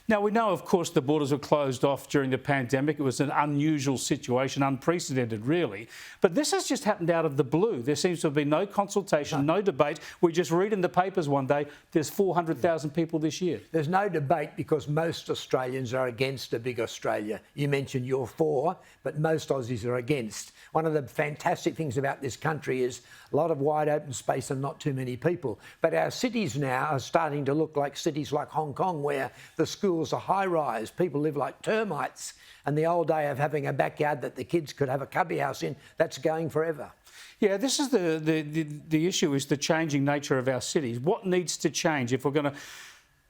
Now, we know, of course, the borders were closed off during the pandemic. It was an unusual situation, unprecedented, really. But this has just happened out of the blue. There seems to have been no consultation, no debate. We just read in the papers one day, there's 400,000 people this year. There's no debate because most Australians are against a big Australia. You mentioned you're for, but most Aussies are against. One of the fantastic things about this country is a lot of wide open space and not too many people. But our cities now are starting to look like cities like Hong Kong, where the schools are high-rise. People live like termites. And the old day of having a backyard that the kids could have a cubby house in, that's going forever. Yeah, this is the issue, is the changing nature of our cities. What needs to change if we're going to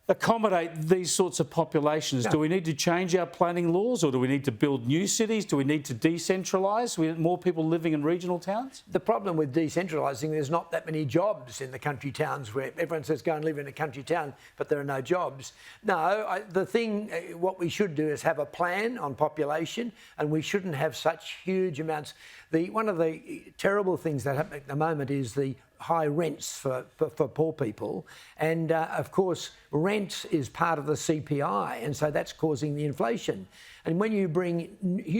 accommodate these sorts of populations? Do we need to change our planning laws, or do we need to build new cities? Do we need to decentralise? We need more people living in regional towns? The problem with decentralising, there's not that many jobs in the country towns, where everyone says go and live in a country town, but there are no jobs. No, what we should do is have a plan on population, and we shouldn't have such huge amounts. One of the terrible things that happen at the moment is the high rents for poor people, and of course rent is part of the CPI, and so that's causing the inflation. And when you bring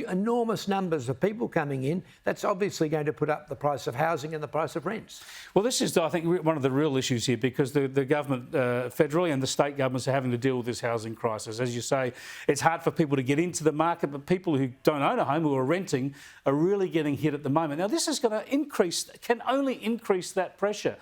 enormous numbers of people coming in, that's obviously going to put up the price of housing and the price of rents. Well, this is, I think, one of the real issues here, because the government, federally and the state governments, are having to deal with this housing crisis. As you say, it's hard for people to get into the market, but people who don't own a home, who are renting, are really getting hit at the moment. Now, this is going to can only increase that pressure.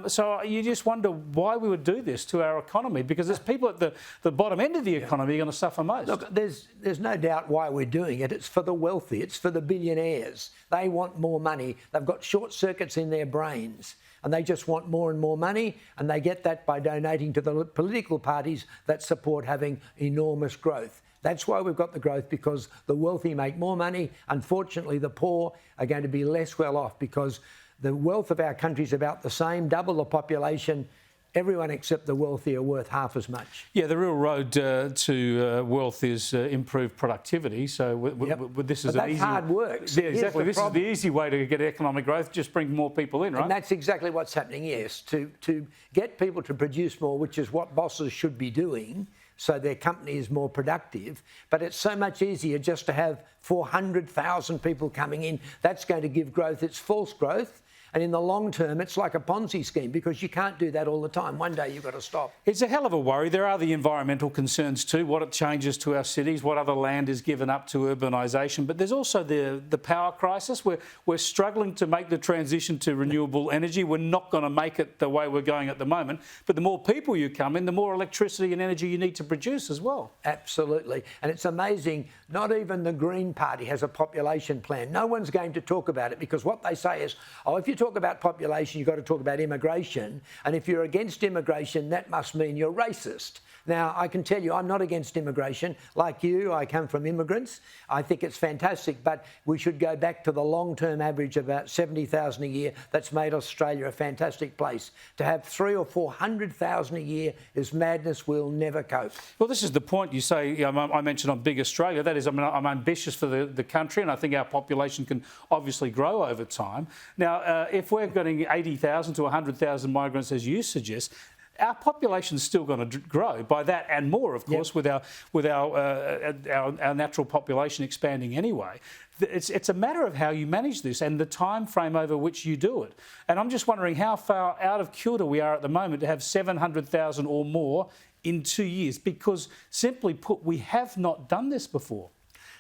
So you just wonder why we would do this to our economy, because it's people at the bottom end of the economy are going to suffer most. Look, there's no doubt why we're doing it. It's for the wealthy. It's for the billionaires. They want more money. They've got short circuits in their brains, and they just want more and more money, and they get that by donating to the political parties that support having enormous growth. That's why we've got the growth, because the wealthy make more money. Unfortunately, the poor are going to be less well off, because the wealth of our country is about the same, double the population. Everyone except the wealthy are worth half as much. Yeah, the real road to wealth is improved productivity. So this is that's hard work. Yeah, exactly. This is the easy way to get economic growth. Just bring more people in, right? And that's exactly what's happening. Yes, to get people to produce more, which is what bosses should be doing, so their company is more productive. But it's so much easier just to have 400,000 people coming in. That's going to give growth. It's false growth. And in the long term, it's like a Ponzi scheme, because you can't do that all the time. One day you've got to stop. It's a hell of a worry. There are the environmental concerns too, what it changes to our cities, what other land is given up to urbanisation. But there's also the power crisis. We're struggling to make the transition to renewable energy. We're not going to make it the way we're going at the moment. But the more people you come in, the more electricity and energy you need to produce as well. Absolutely. And it's amazing, not even the Green Party has a population plan. No one's going to talk about it, because what they say is, oh, if you talk about population, you've got to talk about immigration. And if you're against immigration, that must mean you're racist. Now, I can tell you, I'm not against immigration. Like you, I come from immigrants. I think it's fantastic, but we should go back to the long-term average of about 70,000 a year. That's made Australia a fantastic place. To have 300,000 or 400,000 a year is madness. We'll never cope. Well, this is the point. You say, I mentioned on Big Australia. That is, I'm ambitious for the country, and I think our population can obviously grow over time. Now, if we're getting 80,000 to 100,000 migrants, as you suggest, our population's still going to grow by that and more, of course, with our natural population expanding anyway. It's a matter of how you manage this and the time frame over which you do it. And I'm just wondering how far out of kilter we are at the moment to have 700,000 or more in 2 years, because simply put, we have not done this before.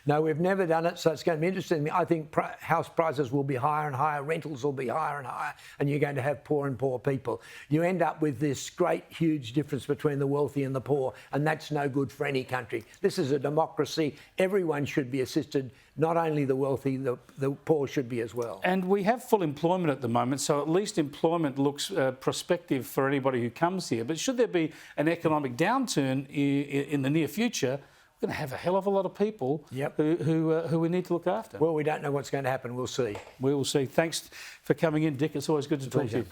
No, we've never done it, so it's going to be interesting. I think house prices will be higher and higher, rentals will be higher and higher, and you're going to have poor and poor people. You end up with this great, huge difference between the wealthy and the poor, and that's no good for any country. This is a democracy. Everyone should be assisted, not only the wealthy, the poor should be as well. And we have full employment at the moment, so at least employment looks prospective for anybody who comes here. But should there be an economic downturn in the near future, we're going to have a hell of a lot of people who we need to look after. Well, we don't know what's going to happen. We'll see. We will see. Thanks for coming in, Dick. It's always good to talk to you.